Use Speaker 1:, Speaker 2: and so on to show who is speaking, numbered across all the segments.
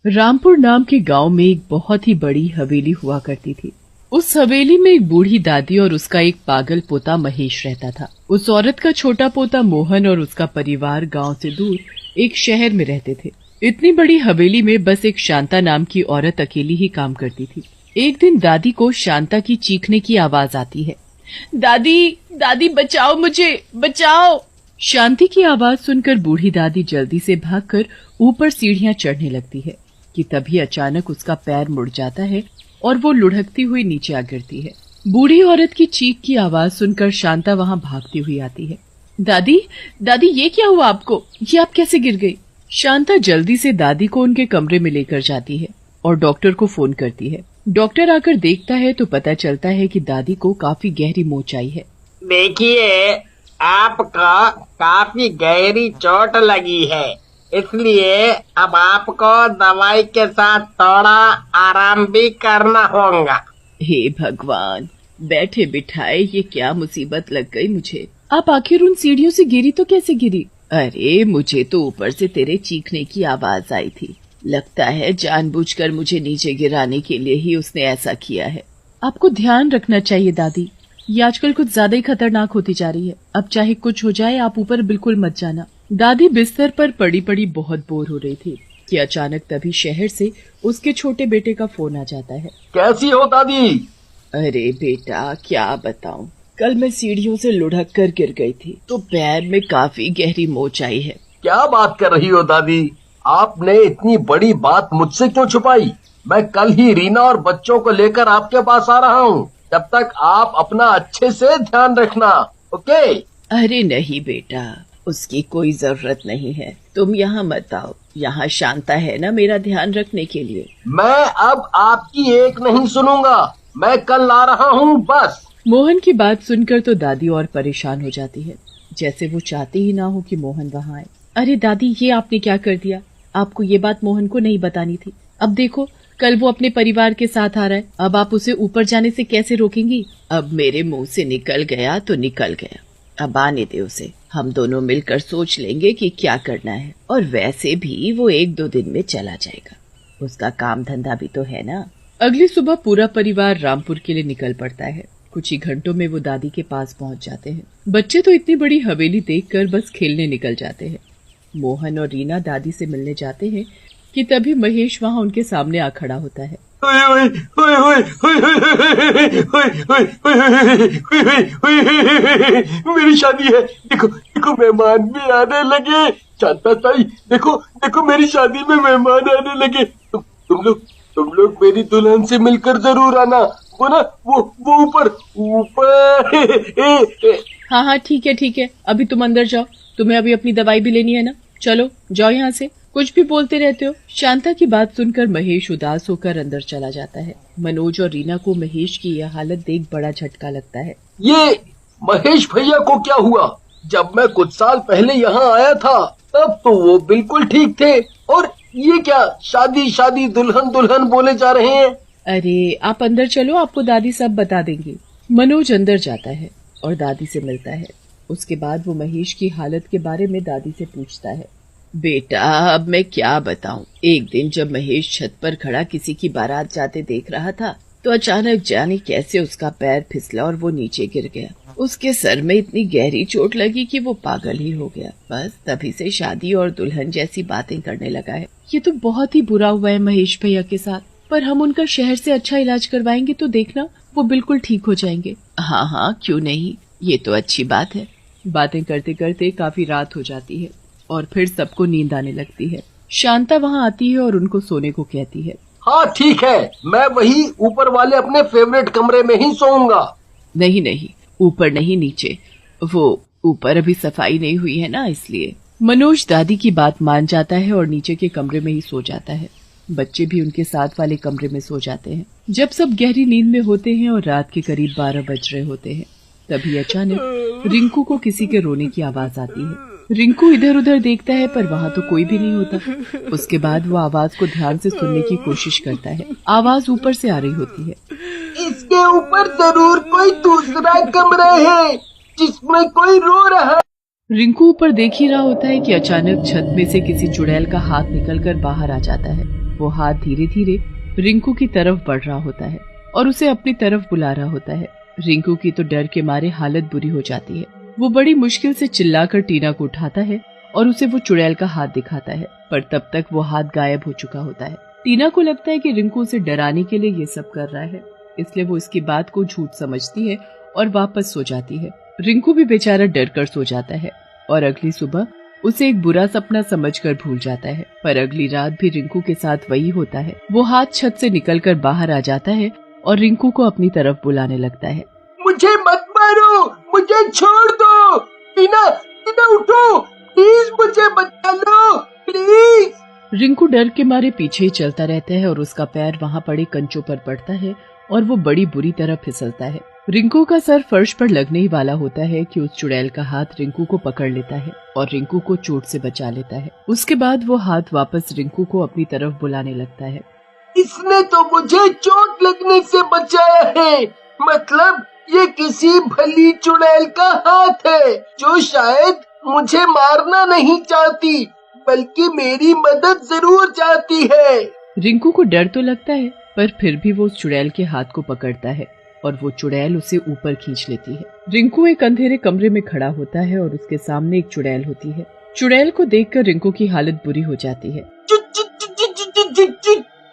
Speaker 1: रामपुर नाम के गांव में एक बहुत ही बड़ी हवेली हुआ करती थी। उस हवेली में एक बूढ़ी दादी और उसका एक पागल पोता महेश रहता था। उस औरत का छोटा पोता मोहन और उसका परिवार गांव से दूर एक शहर में रहते थे। इतनी बड़ी हवेली में बस एक शांता नाम की औरत अकेली ही काम करती थी। एक दिन दादी को शांता की चीखने की आवाज आती है। दादी, दादी बचाओ, मुझे बचाओ। शांति की आवाज सुनकर बूढ़ी दादी जल्दी से भागकर ऊपर सीढ़ियां चढ़ने लगती है कि तभी अचानक उसका पैर मुड़ जाता है और वो लुढ़कती हुई नीचे आ गिरती है। बूढ़ी औरत की चीख की आवाज सुनकर शांता वहां भागती हुई आती है। दादी, दादी ये क्या हुआ आपको? ये आप कैसे गिर गई? शांता जल्दी से दादी को उनके कमरे में लेकर जाती है और डॉक्टर को फोन करती है। डॉक्टर आकर देखता है तो पता चलता है कि दादी को काफी गहरी मोच आई है।
Speaker 2: देखिए, आपको काफी गहरी चोट लगी है, इसलिए अब आपको दवाई के साथ थोड़ा आराम भी करना होगा।
Speaker 1: हे भगवान, बैठे बिठाए ये क्या मुसीबत लग गई मुझे। आप आखिर उन सीढ़ियों से गिरी तो कैसे गिरी? अरे मुझे तो ऊपर से तेरे चीखने की आवाज आई थी। लगता है जानबूझकर मुझे नीचे गिराने के लिए ही उसने ऐसा किया है। आपको ध्यान रखना चाहिए दादी, ये आजकल कुछ ज्यादा ही खतरनाक होती जा रही है। अब चाहे कुछ हो जाए आप ऊपर बिल्कुल मत जाना। दादी बिस्तर पर पड़ी पड़ी बहुत बोर हो रही थी कि अचानक तभी शहर से उसके छोटे बेटे का फोन आ जाता है।
Speaker 3: कैसी हो दादी?
Speaker 1: अरे बेटा क्या बताऊं, कल मैं सीढ़ियों से लुढ़क कर गिर गई थी तो पैर में काफी गहरी मोच आई है।
Speaker 3: क्या बात कर रही हो दादी? आपने इतनी बड़ी बात मुझसे क्यों छुपाई? मैं कल ही रीना और बच्चों को लेकर आपके पास आ रहा हूँ। जब तक आप अपना अच्छे से ध्यान रखना, ओके?
Speaker 1: अरे नहीं बेटा, उसकी कोई जरूरत नहीं है, तुम यहाँ मत आओ। यहाँ शांता है ना मेरा ध्यान रखने के लिए।
Speaker 3: मैं अब आपकी एक नहीं सुनूंगा, मैं कल ला रहा हूँ बस।
Speaker 1: मोहन की बात सुनकर तो दादी और परेशान हो जाती है, जैसे वो चाहती ही ना हो कि मोहन वहाँ आए। अरे दादी, ये आपने क्या कर दिया? आपको ये बात मोहन को नहीं बतानी थी। अब देखो, कल वो अपने परिवार के साथ आ रहा है, अब आप उसे ऊपर जाने से कैसे रोकेंगी? अब मेरे मुंह से निकल गया तो निकल गया, अब आने दे उसे। हम दोनों मिलकर सोच लेंगे कि क्या करना है। और वैसे भी वो 1-2 दिन में चला जाएगा, उसका काम धंधा भी तो है ना। अगली सुबह पूरा परिवार रामपुर के लिए निकल पड़ता है। कुछ ही घंटों में वो दादी के पास पहुंच जाते हैं। बच्चे तो इतनी बड़ी हवेली देखकर बस खेलने निकल जाते हैं। मोहन और रीना दादी से मिलने जाते हैं कि तभी महेश वहाँ उनके सामने आ खड़ा होता है।
Speaker 3: मेरी शादी है, देखो देखो मेहमान भी आने लगे। शांता ताई, देखो देखो मेरी शादी में मेहमान आने लगे। तुम लोग मेरी दुल्हन से मिलकर जरूर आना। वो ना वो ऊपर।
Speaker 1: हाँ ठीक है, अभी तुम अंदर जाओ, तुम्हें अभी अपनी दवाई भी लेनी है ना। चलो जाओ यहाँ से, कुछ भी बोलते रहते हो। शांता की बात सुनकर महेश उदास होकर अंदर चला जाता है। मनोज और रीना को महेश की यह हालत देख बड़ा झटका लगता है।
Speaker 3: ये महेश भैया को क्या हुआ? जब मैं कुछ साल पहले यहाँ आया था तब तो वो बिल्कुल ठीक थे, और ये क्या शादी शादी दुल्हन दुल्हन बोले जा रहे हैं?
Speaker 1: अरे आप अंदर चलो, आपको दादी सब बता देंगी। मनोज अंदर जाता है और दादी से मिलता है। उसके बाद वो महेश की हालत के बारे में दादी से पूछता है। बेटा अब मैं क्या बताऊं, एक दिन जब महेश छत पर खड़ा किसी की बारात जाते देख रहा था तो अचानक जाने कैसे उसका पैर फिसला और वो नीचे गिर गया। उसके सर में इतनी गहरी चोट लगी कि वो पागल ही हो गया। बस तभी से शादी और दुल्हन जैसी बातें करने लगा है। ये तो बहुत ही बुरा हुआ है महेश भैया के साथ, पर हम उनका शहर से अच्छा इलाज करवाएंगे तो देखना वो बिल्कुल ठीक हो जाएंगे। हाँ क्यों नहीं, ये तो अच्छी बात है। बातें करते करते काफी रात हो जाती है और फिर सबको नींद आने लगती है। शांता वहाँ आती है और उनको सोने को कहती है।
Speaker 3: हाँ ठीक है, मैं वही ऊपर वाले अपने फेवरेट कमरे में ही सोऊंगा।
Speaker 1: नहीं, ऊपर नहीं नीचे, वो ऊपर अभी सफाई नहीं हुई है ना, इसलिए। मनोज दादी की बात मान जाता है और नीचे के कमरे में ही सो जाता है। बच्चे भी उनके साथ वाले कमरे में सो जाते हैं। जब सब गहरी नींद में होते हैं और रात के करीब 12 बज रहे होते हैं तभी अचानक रिंकू को किसी के रोने की आवाज आती है। रिंकू इधर उधर देखता है पर वहाँ तो कोई भी नहीं होता। उसके बाद वो आवाज को ध्यान से सुनने की कोशिश करता है। आवाज ऊपर से आ रही होती है।
Speaker 3: इसके ऊपर जरूर कोई दूसरा कमरा है जिसमें कोई रो रहा है।
Speaker 1: रिंकू ऊपर देख ही रहा होता है कि अचानक छत में से किसी चुड़ैल का हाथ निकलकर बाहर आ जाता है वो हाथ धीरे धीरे रिंकू की तरफ बढ़ रहा होता है और उसे अपनी तरफ बुला रहा होता है। रिंकू की तो डर के मारे हालत बुरी हो जाती है। वो बड़ी मुश्किल से चिल्लाकर टीना को उठाता है और उसे वो चुड़ैल का हाथ दिखाता है, पर तब तक वो हाथ गायब हो चुका होता है। टीना को लगता है कि रिंकू उसे डराने के लिए ये सब कर रहा है, इसलिए वो इसकी बात को झूठ समझती है और वापस सो जाती है। रिंकू भी बेचारा डर कर सो जाता है और अगली सुबह उसे एक बुरा सपना समझकर भूल जाता है। पर अगली रात भी रिंकू के साथ वही होता है। वो हाथ छत से निकलकर बाहर आ जाता है और रिंकू को अपनी तरफ बुलाने लगता है।
Speaker 3: मुझे मत मारो, मुझे छोड़ दो। टीना, टीना उठो, प्लीज मुझे बचा लो, प्लीज।
Speaker 1: रिंकू डर के मारे पीछे ही चलता रहता है और उसका पैर वहाँ पड़े कंचों पर पड़ता है और वो बड़ी बुरी तरह फिसलता है। रिंकू का सर फर्श पर लगने ही वाला होता है कि उस चुड़ैल का हाथ रिंकू को पकड़ लेता है और रिंकू को चोट से बचा लेता है। उसके बाद वो हाथ वापस रिंकू को अपनी तरफ बुलाने लगता है।
Speaker 3: इसने तो मुझे चोट लगने से बचाया है, मतलब ये किसी भली चुड़ैल का हाथ है जो शायद मुझे मारना नहीं चाहती बल्कि मेरी मदद जरूर चाहती है।
Speaker 1: रिंकू को डर तो लगता है, पर फिर भी वो उस चुड़ैल के हाथ को पकड़ता है और वो चुड़ैल उसे ऊपर खींच लेती है। रिंकू एक अंधेरे कमरे में खड़ा होता है और उसके सामने एक चुड़ैल होती है। चुड़ैल को देखकर रिंकू की हालत बुरी हो जाती है।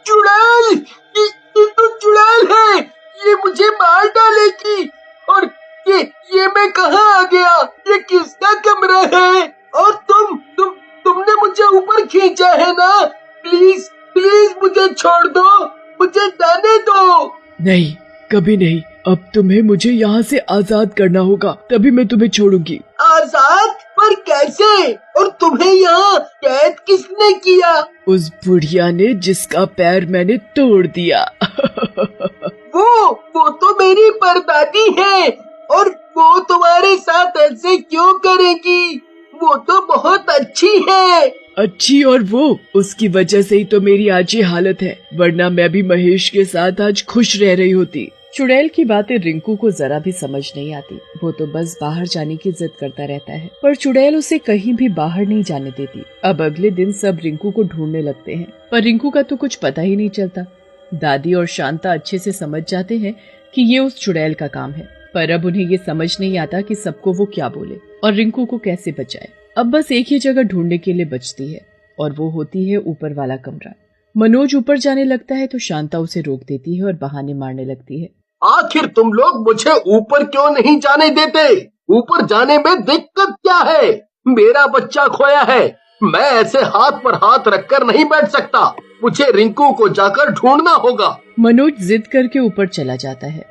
Speaker 3: चुड़ैल, ये तो चुड़ैल है, ये मुझे मार डालेगी। और ये मैं कहाँ आ गया? ये किसका कमरा है? और तुमने मुझे ऊपर खींचा है ना? प्लीज प्लीज मुझे छोड़ दो, मुझे जाने दो।
Speaker 1: नहीं, कभी नहीं। अब तुम्हें मुझे यहाँ से आजाद करना होगा, तभी मैं तुम्हें छोड़ूंगी।
Speaker 3: आजाद? पर कैसे? और तुम्हें यहाँ कैद किसने किया?
Speaker 1: उस बुढ़िया ने जिसका पैर मैंने तोड़ दिया।
Speaker 3: वो तो मेरी परदादी है, और वो तुम्हारे साथ ऐसे क्यों करेगी? वो तो बहुत अच्छी है।
Speaker 1: अच्छी? और वो उसकी वजह से ही तो मेरी आज ये हालत है, वरना मैं भी महेश के साथ आज खुश रह रही होती। चुड़ैल की बातें रिंकू को जरा भी समझ नहीं आती। वो तो बस बाहर जाने की जिद करता रहता है, पर चुड़ैल उसे कहीं भी बाहर नहीं जाने देती। अब अगले दिन सब रिंकू को ढूंढने लगते हैं, पर रिंकू का तो कुछ पता ही नहीं चलता। दादी और शांता अच्छे से समझ जाते हैं कि ये उस चुड़ैल का काम है, पर अब उन्हें ये समझ नहीं आता कि सबको वो क्या बोले और रिंकू को कैसे बचाए। अब बस एक ही जगह ढूंढने के लिए बचती है और वो होती है ऊपर वाला कमरा। मनोज ऊपर जाने लगता है तो शांता उसे रोक देती है और बहाने मारने लगती है।
Speaker 3: आखिर तुम लोग मुझे ऊपर क्यों नहीं जाने देते? ऊपर जाने में दिक्कत क्या है? मेरा बच्चा खोया है, मैं ऐसे हाथ पर हाथ रखकर नहीं बैठ सकता। मुझे रिंकू को जाकर ढूंढना होगा।
Speaker 1: मनोज जिद करके ऊपर चला जाता है,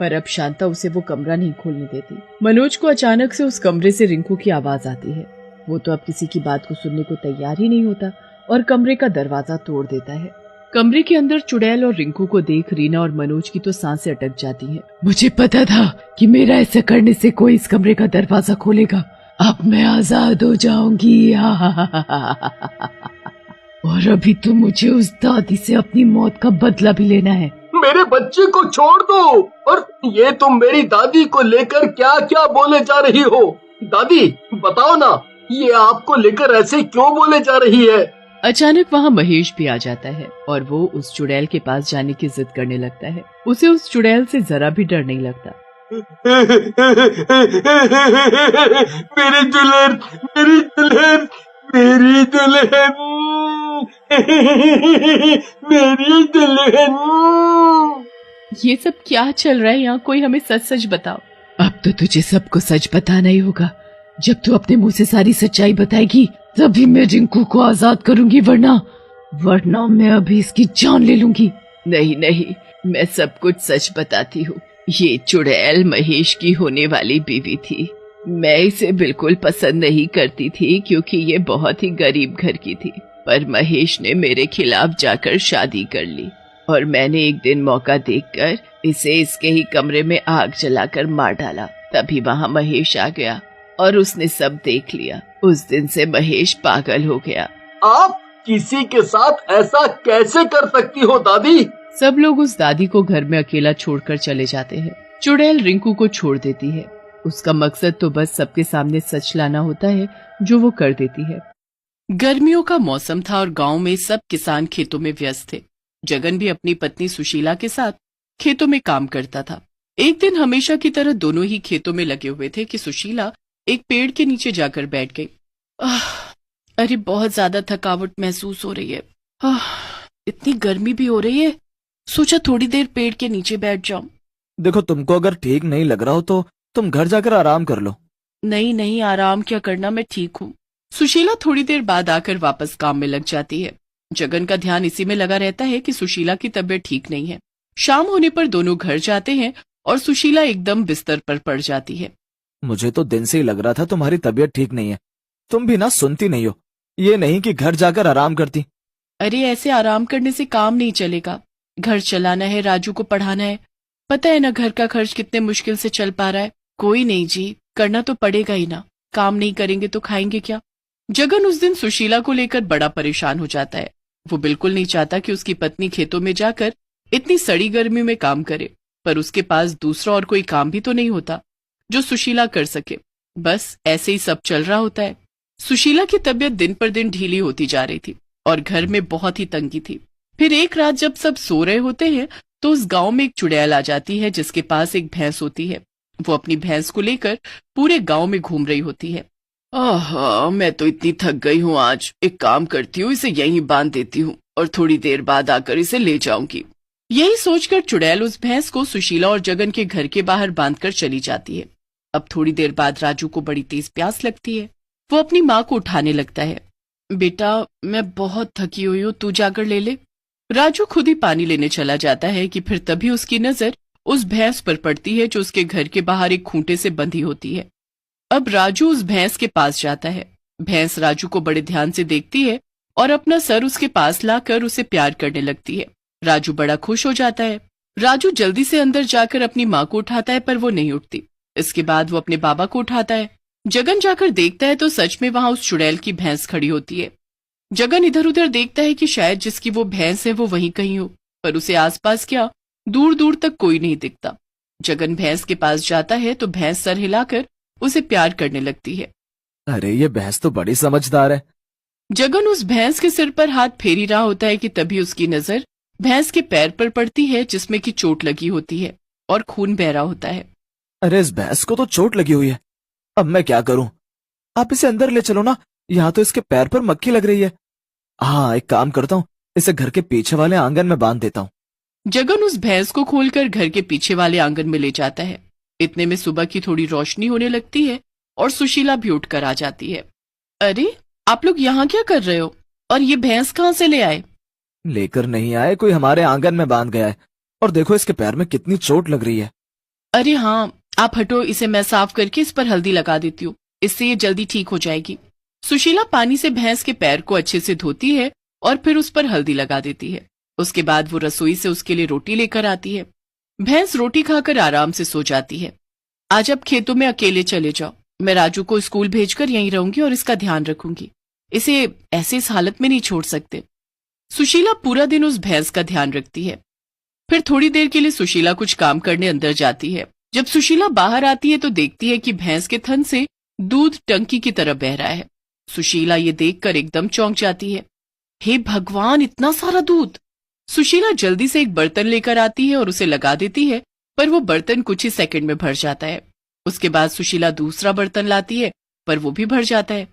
Speaker 1: पर अब शांता उसे वो कमरा नहीं खोलने देती। मनोज को अचानक से उस कमरे से रिंकू की आवाज आती है। वो तो अब किसी की बात को सुनने को तैयार ही नहीं होता और कमरे का दरवाजा तोड़ देता है। कमरे के अंदर चुड़ैल और रिंकू को देख रीना और मनोज की तो सांसें अटक जाती हैं। मुझे पता था कि मेरा ऐसा करने से कोई इस कमरे का दरवाजा खोलेगा। अब मैं आजाद हो जाऊंगी। और अभी तो मुझे उस दादी से अपनी मौत का बदला भी लेना है।
Speaker 3: मेरे बच्चे को छोड़ दो। और ये तुम मेरी दादी को लेकर क्या क्या बोले जा रही हो? दादी बताओ ना, ये आपको लेकर ऐसे क्यों बोले जा रही है?
Speaker 1: अचानक वहाँ महेश भी आ जाता है और वो उस चुड़ैल के पास जाने की जिद करने लगता है। उसे उस चुड़ैल से जरा भी डर नहीं लगता।
Speaker 3: मेरी दुल्हन, मेरी दुल्हन, मेरी दुल्हन, मेरी दुल्हन।
Speaker 1: ये सब क्या चल रहा है यहाँ? कोई हमें सच सच बताओ। अब तो तुझे सबको सच बताना ही होगा। जब तू अपने मुंह से सारी सच्चाई बताएगी तभी मैं रिंकू को आजाद करूंगी, वरना मैं अभी इसकी जान ले लूंगी। नहीं नहीं, मैं सब कुछ सच बताती हूँ। ये चुड़ैल महेश की होने वाली बीवी थी। मैं इसे बिल्कुल पसंद नहीं करती थी क्योंकि ये बहुत ही गरीब घर की थी, पर महेश ने मेरे खिलाफ जाकर शादी कर ली और मैंने एक दिन मौका देखकर इसे इसके ही कमरे में आग जलाकर मार डाला। तभी वहाँ महेश आ गया और उसने सब देख लिया। उस दिन से महेश पागल हो गया।
Speaker 3: आप किसी के साथ ऐसा कैसे कर सकती हो दादी?
Speaker 1: सब लोग उस दादी को घर में अकेला छोड़कर चले जाते हैं। चुड़ैल रिंकू को छोड़ देती है। उसका मकसद तो बस सबके सामने सच लाना होता है, जो वो कर देती है। गर्मियों का मौसम था और गांव में सब किसान खेतों में व्यस्त थे। जगन भी अपनी पत्नी सुशीला के साथ खेतों में काम करता था। एक दिन हमेशा की तरह दोनों ही खेतों में लगे हुए थे कि सुशीला एक पेड़ के नीचे जाकर बैठ गई। अरे बहुत ज्यादा थकावट महसूस हो रही है। इतनी गर्मी भी हो रही है, सोचा थोड़ी देर पेड़ के नीचे बैठ जाऊं।
Speaker 4: देखो, तुमको अगर ठीक नहीं लग रहा हो तो तुम घर जाकर आराम कर लो।
Speaker 1: नहीं नहीं, आराम क्या करना, मैं ठीक हूँ। सुशीला थोड़ी देर बाद आकर वापस काम में लग जाती है। जगन का ध्यान इसी में लगा रहता है कि सुशीला की तबीयत ठीक नहीं है। शाम होने पर दोनों घर जाते हैं और सुशीला एकदम बिस्तर पर पड़ जाती है।
Speaker 4: मुझे तो दिन से ही लग रहा था तुम्हारी तबीयत ठीक नहीं है। तुम भी ना सुनती नहीं हो, ये नहीं कि घर जाकर आराम करती।
Speaker 1: अरे ऐसे आराम करने से काम नहीं चलेगा, घर चलाना है, राजू को पढ़ाना है, पता है ना घर का खर्च कितने मुश्किल से चल पा रहा है। कोई नहीं जी, करना तो पड़ेगा ही ना, काम नहीं करेंगे तो खाएंगे क्या। जगन उस दिन सुशीला को लेकर बड़ा परेशान हो जाता है। वो बिल्कुल नहीं चाहता कि उसकी पत्नी खेतों में जाकर इतनी सड़ी गर्मी में काम करे, पर उसके पास दूसरा और कोई काम भी तो नहीं होता जो सुशीला कर सके। बस ऐसे ही सब चल रहा होता है। सुशीला की तबीयत दिन पर दिन ढीली होती जा रही थी और घर में बहुत ही तंगी थी। फिर एक रात जब सब सो रहे होते हैं तो उस गांव में एक चुड़ैल आ जाती है जिसके पास एक भैंस होती है। वो अपनी भैंस को लेकर पूरे गांव में घूम रही होती है। मैं तो इतनी थक गई हूँ आज, एक काम करती हूँ, इसे यहीं बांध देती हूँ और थोड़ी देर बाद आकर इसे ले जाऊंगी। यही सोचकर चुड़ैल उस भैंस को सुशीला और जगन के घर के बाहर बांधकर चली जाती है। अब थोड़ी देर बाद राजू को बड़ी तेज प्यास लगती है। वो अपनी माँ को उठाने लगता है। बेटा, मैं बहुत थकी हुई हूँ, तू जाकर ले ले। राजू खुद ही पानी लेने चला जाता है कि फिर तभी उसकी नजर उस भैंस पर पड़ती है जो उसके घर के बाहर एक खूंटे से बंधी होती है। अब राजू उस भैंस के पास जाता है। भैंस राजू को बड़े ध्यान से देखती है और अपना सर उसके पास लाकर उसे प्यार करने लगती है। राजू बड़ा खुश हो जाता है। राजू जल्दी से अंदर जाकर अपनी माँ को उठाता है पर वो नहीं उठती। इसके बाद वो अपने बाबा को उठाता है। जगन जाकर देखता है तो सच में वहां उस चुड़ैल की भैंस खड़ी होती है। जगन इधर उधर देखता है कि शायद जिसकी वो भैंस है वो वहीं कहीं हो, पर उसे आसपास क्या दूर दूर तक कोई नहीं दिखता। जगन भैंस के पास जाता है तो भैंस सर हिलाकर उसे प्यार करने लगती है।
Speaker 4: अरे ये भैंस तो बड़ी समझदार है।
Speaker 1: जगन उस भैंस के सिर पर हाथ फेर ही रहा होता है कि तभी उसकी नजर भैंस के पैर पर पड़ती है जिसमें की चोट लगी होती है और खून बह रहा होता है।
Speaker 4: अरे इस भैंस को तो चोट लगी हुई है, अब मैं क्या करूं? आप इसे अंदर ले चलो ना, यहाँ तो इसके पैर पर मक्खी लग रही है। हाँ, एक काम करता हूँ, इसे घर के पीछे वाले आंगन में बांध देता हूँ।
Speaker 1: जगन उस भैंस को खोलकर घर के पीछे वाले आंगन में ले जाता है। इतने में सुबह की थोड़ी रोशनी होने लगती है और सुशीला भी उठकर आ जाती है। अरे आप लोग यहाँ क्या कर रहे हो और ये भैंस कहाँ से ले आए?
Speaker 4: लेकर नहीं आए, कोई हमारे आंगन में बांध गया है और देखो इसके पैर में कितनी चोट लग रही है।
Speaker 1: अरे हाँ, आप हटो, इसे मैं साफ करके इस पर हल्दी लगा देती हूँ, इससे ये जल्दी ठीक हो जाएगी। सुशीला पानी से भैंस के पैर को अच्छे से धोती है और फिर उस पर हल्दी लगा देती है। उसके बाद वो रसोई से उसके लिए रोटी लेकर आती है। भैंस रोटी खाकर आराम से सो जाती है। आज अब खेतों में अकेले चले जाओ, मैं राजू को स्कूल भेजकर यहीं रहूंगी और इसका ध्यान रखूंगी, इसे ऐसे इस हालत में नहीं छोड़ सकते। सुशीला पूरा दिन उस भैंस का ध्यान रखती है। फिर थोड़ी देर के लिए सुशीला कुछ काम करने अंदर जाती है। जब सुशीला बाहर आती है तो देखती है कि भैंस के थन से दूध टंकी की तरह बह रहा है। सुशीला ये देखकर एकदम चौंक जाती है। हे भगवान, इतना सारा दूध! सुशीला जल्दी से एक बर्तन लेकर आती है और उसे लगा देती है, पर वो बर्तन कुछ ही सेकंड में भर जाता है। उसके बाद सुशीला दूसरा बर्तन लाती है, पर वो भी भर जाता है।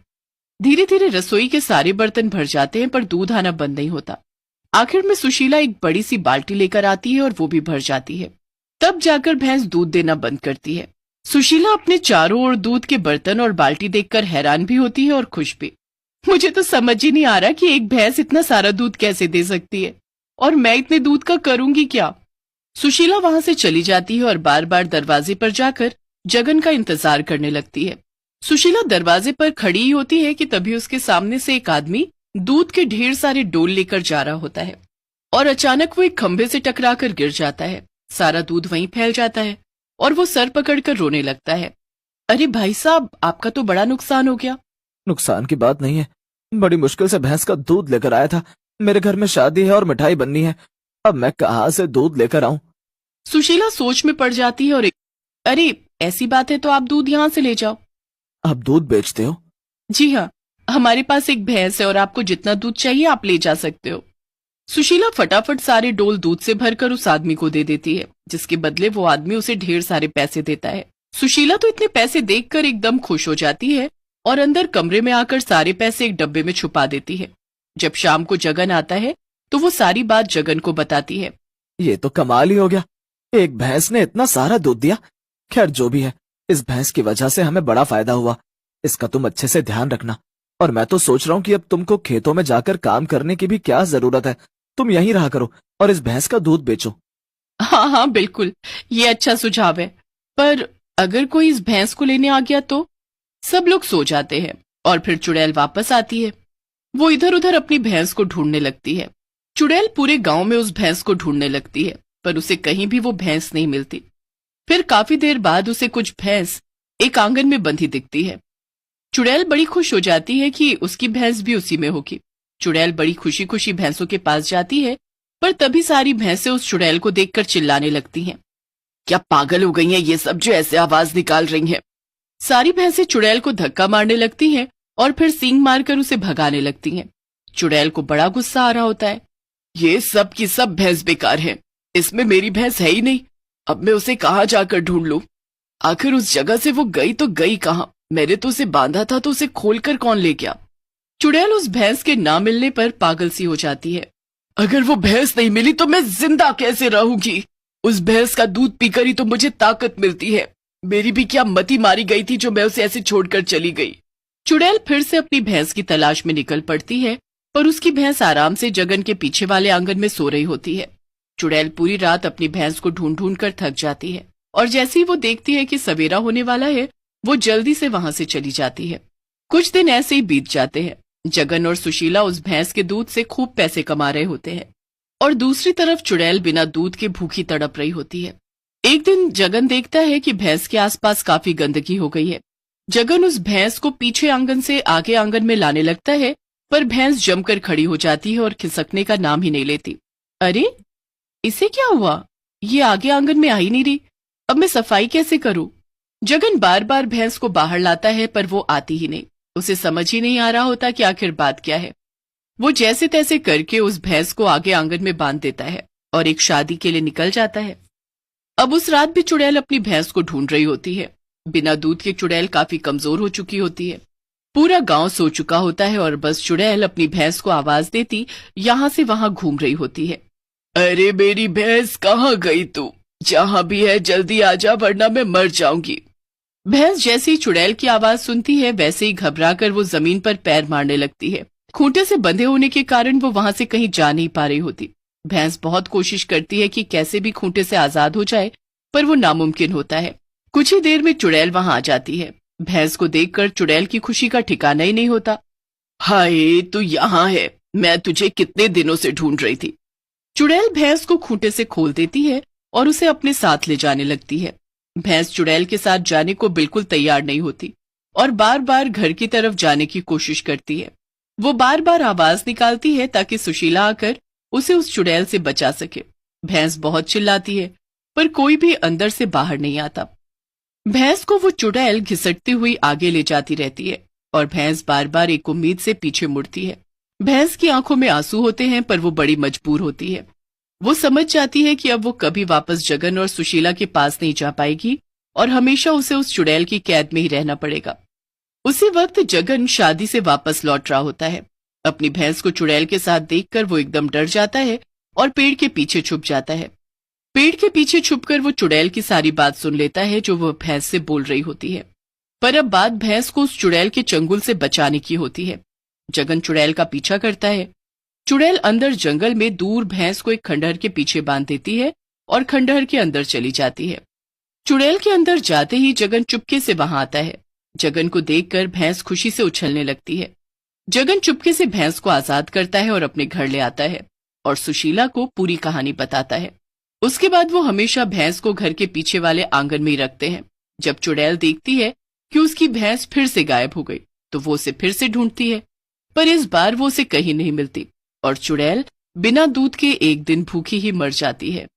Speaker 1: धीरे धीरे रसोई के सारे बर्तन भर जाते हैं पर दूध आना बंद नहीं होता। आखिर में सुशीला एक बड़ी सी बाल्टी लेकर आती है और वो भी भर जाती है। तब जाकर भैंस दूध देना बंद करती है। सुशीला अपने चारों ओर दूध के बर्तन और बाल्टी देखकर हैरान भी होती है और खुश भी। मुझे तो समझ ही नहीं आ रहा कि एक भैंस इतना सारा दूध कैसे दे सकती है और मैं इतने दूध का करूंगी क्या। सुशीला वहां से चली जाती है और बार बार दरवाजे पर जाकर जगन का इंतजार करने लगती है। सुशीला दरवाजे पर खड़ी ही होती है कि तभी उसके सामने से एक आदमी दूध के ढेर सारे डोल लेकर जा रहा होता है और अचानक वो एक खंभे से टकराकर गिर जाता है। सारा दूध वहीं फैल जाता है और वो सर पकड़कर रोने लगता है। अरे भाई साहब, आपका तो बड़ा नुकसान हो गया।
Speaker 4: नुकसान की बात नहीं है, बड़ी मुश्किल से भैंस का दूध लेकर आया था। मेरे घर में शादी है और मिठाई बननी है, अब मैं कहाँ से दूध लेकर आऊं?
Speaker 1: सुशीला सोच में पड़ जाती है और अरे ऐसी बात है तो आप दूध यहाँ से ले जाओ।
Speaker 4: आप दूध बेचते हो?
Speaker 1: जी हाँ, हमारे पास एक भैंस है और आपको जितना दूध चाहिए आप ले जा सकते हो। सुशीला फटाफट सारे डोल दूध से भरकर उस आदमी को दे देती है, जिसके बदले वो आदमी उसे ढेर सारे पैसे देता है। सुशीला तो इतने पैसे देखकर एकदम खुश हो जाती है और अंदर कमरे में आकर सारे पैसे एक डब्बे में छुपा देती है। जब शाम को जगन आता है तो वो सारी बात जगन को बताती है।
Speaker 4: ये तो कमाल ही हो गया, एक भैंस ने इतना सारा दूध दिया। खैर जो भी है, इस भैंस की वजह से हमें बड़ा फायदा हुआ। इसका तुम अच्छे से ध्यान रखना। और मैं तो सोच रहा हूँ कि अब तुमको खेतों में जाकर काम करने की भी क्या जरूरत है, तुम यहीं रहा करो और इस भैंस का दूध बेचो।
Speaker 1: हाँ हाँ बिल्कुल, ये अच्छा सुझाव है, पर अगर कोई इस भैंस को लेने आ गया तो? सब लोग सो जाते हैं और फिर चुड़ैल वापस आती है। वो इधर उधर अपनी भैंस को ढूंढने लगती है। चुड़ैल पूरे गांव में उस भैंस को ढूंढने लगती है, पर उसे कहीं भी वो भैंस नहीं मिलती। फिर काफी देर बाद उसे कुछ भैंस एक आंगन में बंधी दिखती है। चुड़ैल बड़ी खुश हो जाती है कि उसकी भैंस भी उसी में होगी। चुड़ैल बड़ी खुशी खुशी भैंसों के पास जाती है, पर तभी सारी भैंसें उस चुड़ैल को देखकर चिल्लाने लगती हैं। क्या पागल हो गई हैं ये सब जो ऐसे आवाज निकाल रही हैं? सारी भैंसें चुड़ैल को धक्का मारने लगती हैं और फिर सींग मारकर उसे भगाने लगती हैं। चुड़ैल को बड़ा गुस्सा आ रहा होता है। ये सब की सब भैंस बेकार है, इसमें मेरी भैंस है ही नहीं। अब मैं उसे कहाँ जाकर ढूंढ लूं? आखिर उस जगह से वो गई तो गई कहाँ? मैंने तो उसे बांधा था, तो उसे खोलकर कौन ले गया? चुड़ैल उस भैंस के ना मिलने पर पागल सी हो जाती है। अगर वो भैंस नहीं मिली तो मैं जिंदा कैसे रहूंगी? उस भैंस का दूध पीकर ही तो मुझे ताकत मिलती है। मेरी भी क्या मति मारी गई थी जो मैं उसे ऐसे छोड़कर चली गई। चुड़ैल फिर से अपनी भैंस की तलाश में निकल पड़ती है, पर उसकी भैंस आराम से जगन के पीछे वाले आंगन में सो रही होती है। चुड़ैल पूरी रात अपनी भैंस को ढूंढ ढूंढ कर थक जाती है और जैसे ही वो देखती है कि सवेरा होने वाला है, वो जल्दी से वहां से चली जाती है। कुछ दिन ऐसे ही बीत जाते हैं। जगन और सुशीला उस भैंस के दूध से खूब पैसे कमा रहे होते हैं और दूसरी तरफ चुड़ैल बिना दूध के भूखी तड़प रही होती है। एक दिन जगन देखता है कि भैंस के आसपास काफी गंदगी हो गई है। जगन उस भैंस को पीछे आंगन से आगे आंगन में लाने लगता है, पर भैंस जमकर खड़ी हो जाती है और खिसकने का नाम ही नहीं लेती। अरे इसे क्या हुआ? ये आगे आंगन में आ ही नहीं रही। अब मैं सफाई कैसे करूं? जगन बार बार भैंस को बाहर लाता है, पर वो आती ही नहीं। उसे समझ ही नहीं आ रहा होता कि आखिर बात क्या है। वो जैसे तैसे करके उस भैंस को आगे आंगन में बांध देता है और एक शादी के लिए निकल जाता है। अब उस रात भी चुड़ैल अपनी भैंस को ढूंढ रही होती है। बिना दूध के चुड़ैल काफी कमजोर हो चुकी होती है। पूरा गांव सो चुका होता है और बस चुड़ैल अपनी भैंस को आवाज देती यहाँ से वहां घूम रही होती है। अरे मेरी भैंस कहाँ गई तू? जहां भी है जल्दी आजा, वरना मैं मर जाऊंगी। भैंस जैसे ही चुड़ैल की आवाज सुनती है, वैसे ही घबराकर वो जमीन पर पैर मारने लगती है। खूंटे से बंधे होने के कारण वो वहां से कहीं जा नहीं पा रही होती। भैंस बहुत कोशिश करती है कि कैसे भी खूंटे से आजाद हो जाए, पर वो नामुमकिन होता है। कुछ ही देर में चुड़ैल वहां आ जाती है। भैंस को देखकर चुड़ैल की खुशी का ठिकाना ही नहीं होता। हाय तू यहाँ है, मैं तुझे कितने दिनों से ढूंढ रही थी। चुड़ैल भैंस को खूंटे से खोल देती है और उसे अपने साथ ले जाने लगती है। भैंस चुड़ैल के साथ जाने को बिल्कुल तैयार नहीं होती और बार बार घर की तरफ जाने की कोशिश करती है। वो बार बार आवाज निकालती है ताकि सुशीला आकर उसे उस चुड़ैल से बचा सके। भैंस बहुत चिल्लाती है, पर कोई भी अंदर से बाहर नहीं आता। भैंस को वो चुड़ैल घिसटती हुई आगे ले जाती रहती है और भैंस बार बार एक उम्मीद से पीछे मुड़ती है। भैंस की आंखों में आंसू होते हैं, पर वो बड़ी मजबूर होती है। वो समझ जाती है कि अब वो कभी वापस जगन और सुशीला के पास नहीं जा पाएगी और हमेशा उसे उस चुड़ैल की कैद में ही रहना पड़ेगा। उसी वक्त जगन शादी से वापस लौट रहा होता है। अपनी भैंस को चुड़ैल के साथ देखकर वो एकदम डर जाता है और पेड़ के पीछे छुप जाता है। पेड़ के पीछे छुपकर वो चुड़ैल की सारी बात सुन लेता है जो वो भैंस से बोल रही होती है। पर अब बात भैंस को उस चुड़ैल के चंगुल से बचाने की होती है। जगन चुड़ैल का पीछा करता है। चुड़ैल अंदर जंगल में दूर भैंस को एक खंडहर के पीछे बांध देती है और खंडहर के अंदर चली जाती है। चुड़ैल के अंदर जाते ही जगन चुपके से वहां आता है। जगन को देखकर भैंस खुशी से उछलने लगती है। जगन चुपके से भैंस को आजाद करता है और अपने घर ले आता है और सुशीला को पूरी कहानी बताता है। उसके बाद वो हमेशा भैंस को घर के पीछे वाले आंगन में ही रखते हैं। जब चुड़ैल देखती है कि उसकी भैंस फिर से गायब हो गई, तो वो उसे फिर से ढूंढती है, पर इस बार वो उसे कहीं नहीं मिलती और चुड़ैल बिना दूध के एक दिन भूखी ही मर जाती है।